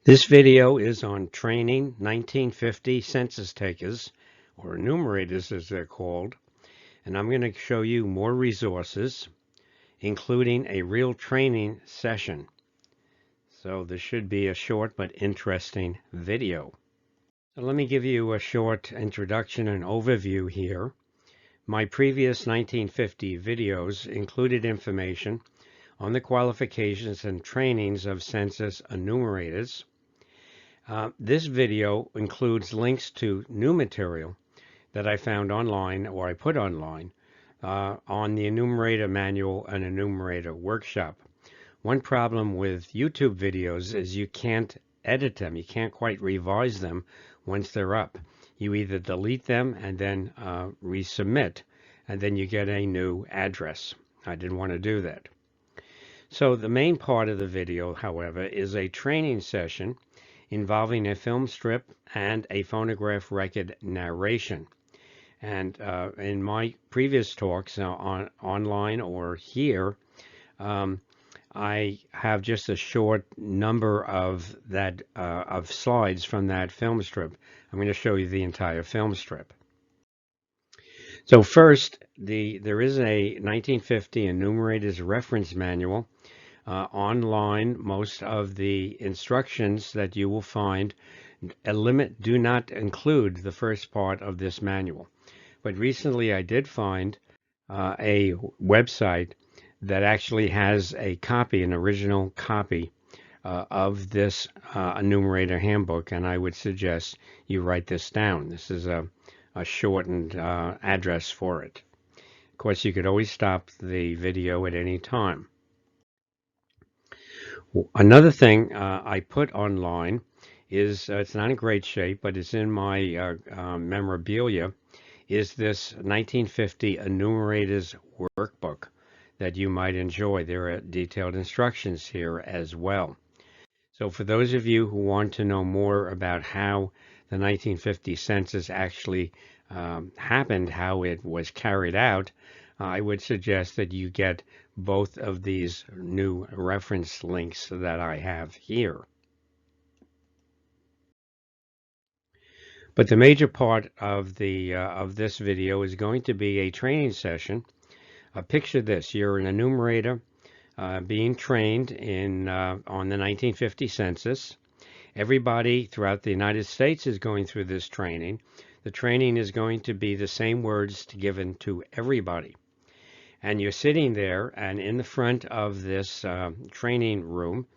This video is on training 1950 census takers, or enumerators as they're called, and I'm going to show you more resources, including a real training session. So this should be a short but interesting video. So let me give you a short introduction and overview here. My previous 1950 videos included information on the qualifications and trainings of census enumerators. This video includes links to new material that I found online, or I put online, on the Enumerator Manual and Enumerator Workshop. One problem with YouTube videos is you can't edit them. You can't quite revise them once they're up. You either delete them and then resubmit, and then you get a new address. I didn't want to do that. So the main part of the video, however, is a training session involving a film strip and a phonograph record narration. And in my previous talks online or here, I have just a short number of slides from that film strip. I'm going to show you the entire film strip. So first, there is a 1950 Enumerators Reference Manual. Online. Most of the instructions that you will find do not include the first part of this manual. But recently I did find a website that actually has a copy, an original copy of this enumerator handbook, and I would suggest you write this down. This is a shortened address for it. Of course, you could always stop the video at any time. Another thing I put online is, it's not in great shape, but it's in my memorabilia, is this 1950 Enumerators Workbook that you might enjoy. There are detailed instructions here as well. So for those of you who want to know more about how the 1950 census actually happened, how it was carried out, I would suggest that you get both of these new reference links that I have here. But the major part of this video is going to be a training session. Picture this: you're an enumerator being trained on the 1950 census. Everybody throughout the United States is going through this training. The training is going to be the same words given to everybody. And you're sitting there, and in the front of this training room,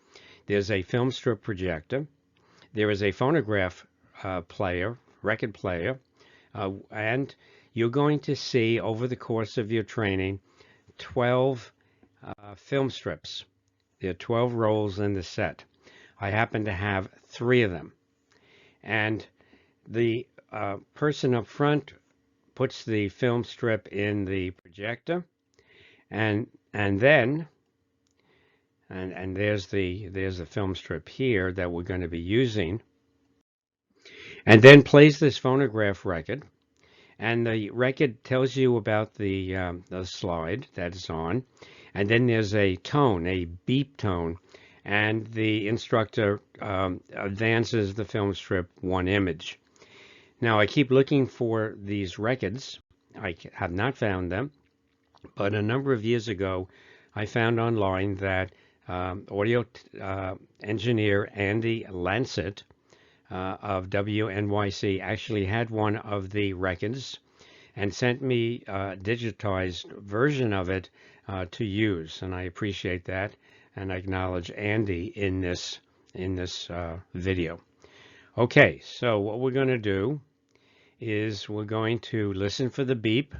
there's a film strip projector. There is a phonograph record player, and you're going to see over the course of your training 12 film strips. There are 12 rolls in the set. I happen to have 3 of them. And the person up front puts the film strip in the projector, and then there's the film strip here that we're going to be using, and then plays this phonograph record, and the record tells you about the slide that it's on, and then there's a tone, a beep tone, and the instructor advances the film strip 1 image. Now I keep looking for these records. I have not found them. But a number of years ago, I found online that audio engineer Andy Lanset of WNYC actually had one of the records and sent me a digitized version of it to use, and I appreciate that, and I acknowledge Andy in this video. Okay, so what we're going to do is we're going to listen for the beep.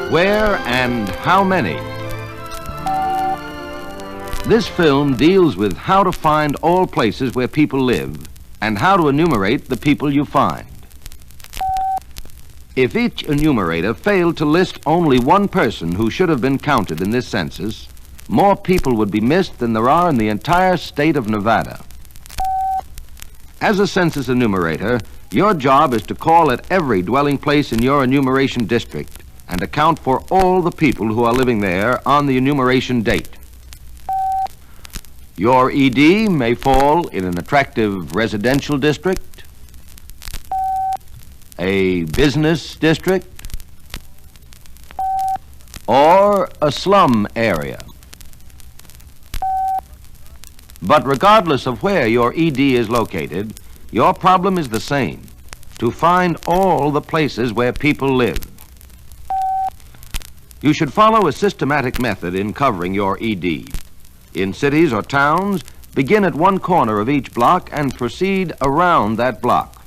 Where and how many? This film deals with how to find all places where people live and how to enumerate the people you find. If each enumerator failed to list only one person who should have been counted in this census, more people would be missed than there are in the entire state of Nevada. As a census enumerator, Your job is to call at every dwelling place in your enumeration district and account for all the people who are living there on the enumeration date. Your ED may fall in an attractive residential district, a business district, or a slum area. But regardless of where your ED is located, your problem is the same: to find all the places where people live. You should follow a systematic method in covering your ED. In cities or towns, begin at one corner of each block and proceed around that block.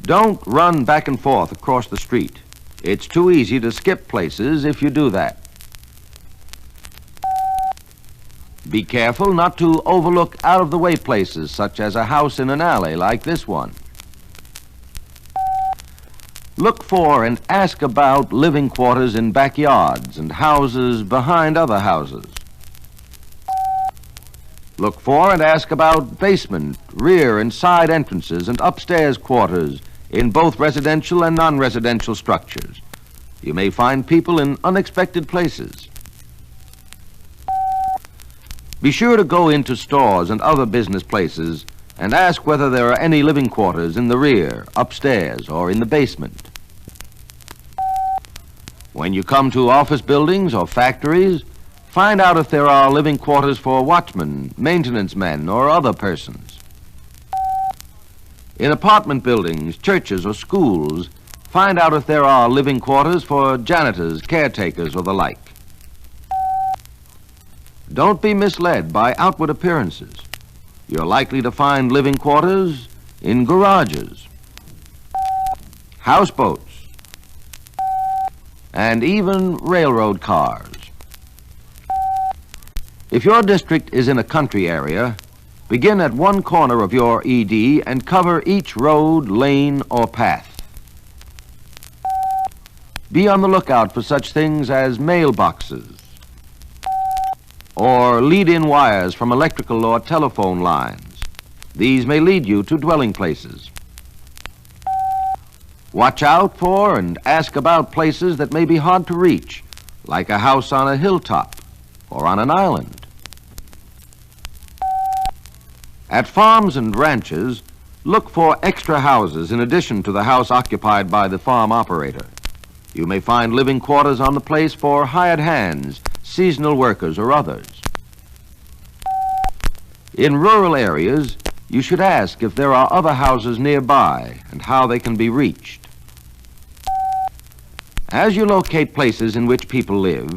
Don't run back and forth across the street. It's too easy to skip places if you do that. Be careful not to overlook out-of-the-way places, such as a house in an alley like this one. Look for and ask about living quarters in backyards and houses behind other houses. Look for and ask about basement, rear and side entrances and upstairs quarters in both residential and non-residential structures. You may find people in unexpected places. Be sure to go into stores and other business places and ask whether there are any living quarters in the rear, upstairs, or in the basement. When you come to office buildings or factories, find out if there are living quarters for watchmen, maintenance men, or other persons. In apartment buildings, churches, or schools, find out if there are living quarters for janitors, caretakers, or the like. Don't be misled by outward appearances. You're likely to find living quarters in garages, houseboats, and even railroad cars. If your district is in a country area, begin at one corner of your ED and cover each road, lane, or path. Be on the lookout for such things as mailboxes or lead-in wires from electrical or telephone lines. These may lead you to dwelling places. Watch out for and ask about places that may be hard to reach, like a house on a hilltop or on an island. At farms and ranches, look for extra houses in addition to the house occupied by the farm operator. You may find living quarters on the place for hired hands, seasonal workers, or others. In rural areas, you should ask if there are other houses nearby and how they can be reached. As you locate places in which people live,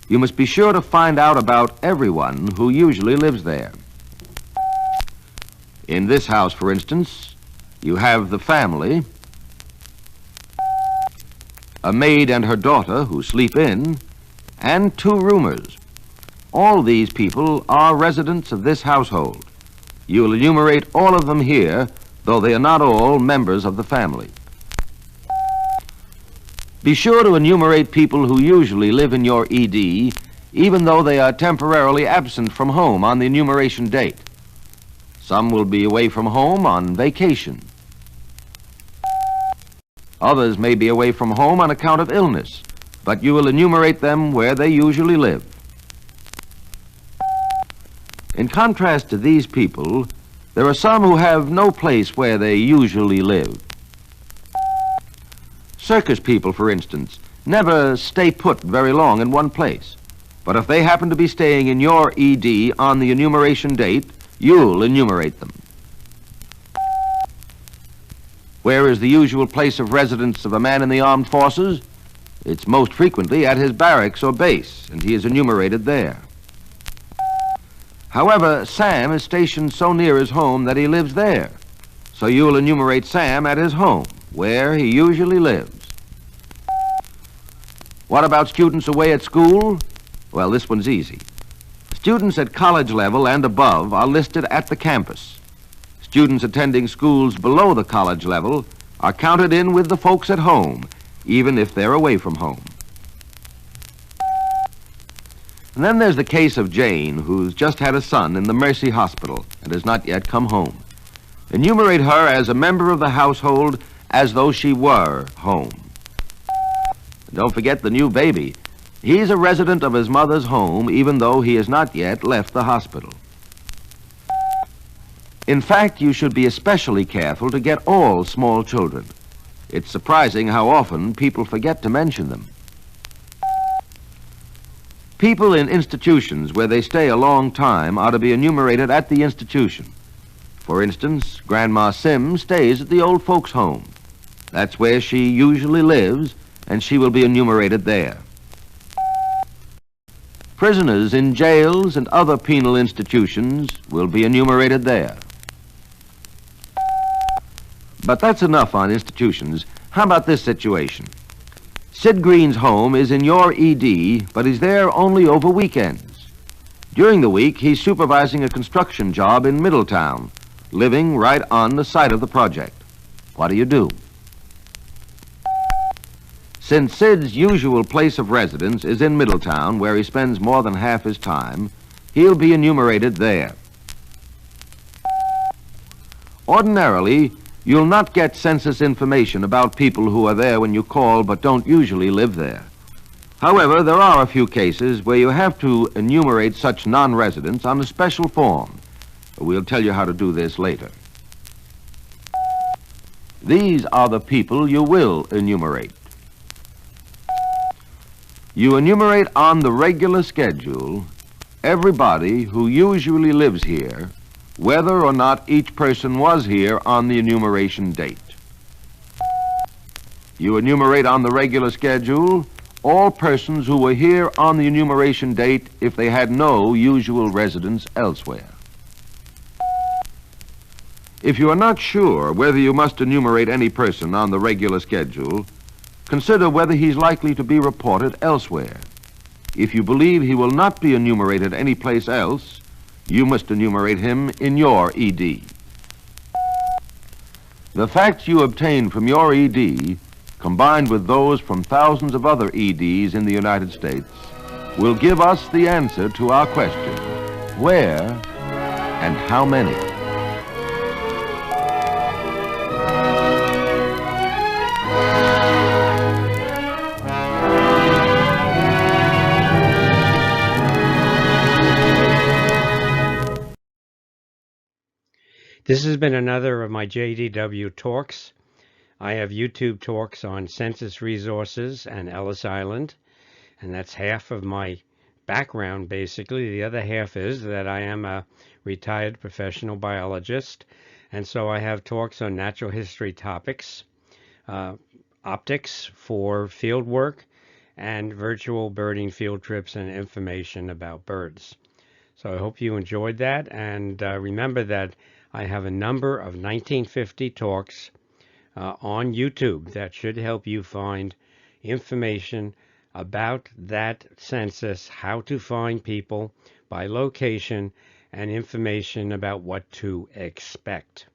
you must be sure to find out about everyone who usually lives there. In this house, for instance, you have the family, a maid and her daughter who sleep in, and 2 roomers. All these people are residents of this household. You will enumerate all of them here, though they are not all members of the family. Be sure to enumerate people who usually live in your ED, even though they are temporarily absent from home on the enumeration date. Some will be away from home on vacation. Others may be away from home on account of illness, but you will enumerate them where they usually live. In contrast to these people, there are some who have no place where they usually live. Circus people, for instance, never stay put very long in one place. But if they happen to be staying in your ED on the enumeration date, you'll enumerate them. Where is the usual place of residence of a man in the armed forces? It's most frequently at his barracks or base, and he is enumerated there. However, Sam is stationed so near his home that he lives there, so you'll enumerate Sam at his home, where he usually lives. What about students away at school? Well, this one's easy. Students at college level and above are listed at the campus. Students attending schools below the college level are counted in with the folks at home, even if they're away from home. And then there's the case of Jane, who's just had a son in the Mercy Hospital and has not yet come home. Enumerate her as a member of the household as though she were home. Don't forget the new baby. He's a resident of his mother's home even though he has not yet left the hospital. In fact, you should be especially careful to get all small children. It's surprising how often people forget to mention them. People in institutions where they stay a long time are to be enumerated at the institution. For instance, Grandma Sim stays at the old folks' home. That's where she usually lives, and she will be enumerated there. Prisoners in jails and other penal institutions will be enumerated there. But that's enough on institutions. How about this situation? Sid Green's home is in your ED, but he's there only over weekends. During the week, he's supervising a construction job in Middletown, living right on the site of the project. What do? Since Sid's usual place of residence is in Middletown, where he spends more than half his time, he'll be enumerated there. Ordinarily, you'll not get census information about people who are there when you call but don't usually live there. However, there are a few cases where you have to enumerate such non-residents on a special form. We'll tell you how to do this later. These are the people you will enumerate. You enumerate on the regular schedule everybody who usually lives here, whether or not each person was here on the enumeration date. You enumerate on the regular schedule all persons who were here on the enumeration date if they had no usual residence elsewhere. If you are not sure whether you must enumerate any person on the regular schedule, consider whether he's likely to be reported elsewhere. If you believe he will not be enumerated anyplace else, you must enumerate him in your ED. The facts you obtain from your ED, combined with those from thousands of other EDs in the United States, will give us the answer to our question, where and how many? This has been another of my JDW talks. I have YouTube talks on census resources and Ellis Island, and that's half of my background basically. The other half is that I am a retired professional biologist, and so I have talks on natural history topics, optics for field work, and virtual birding field trips and information about birds. So I hope you enjoyed that, and remember that I have a number of 1950 talks on YouTube that should help you find information about that census, how to find people by location, and information about what to expect.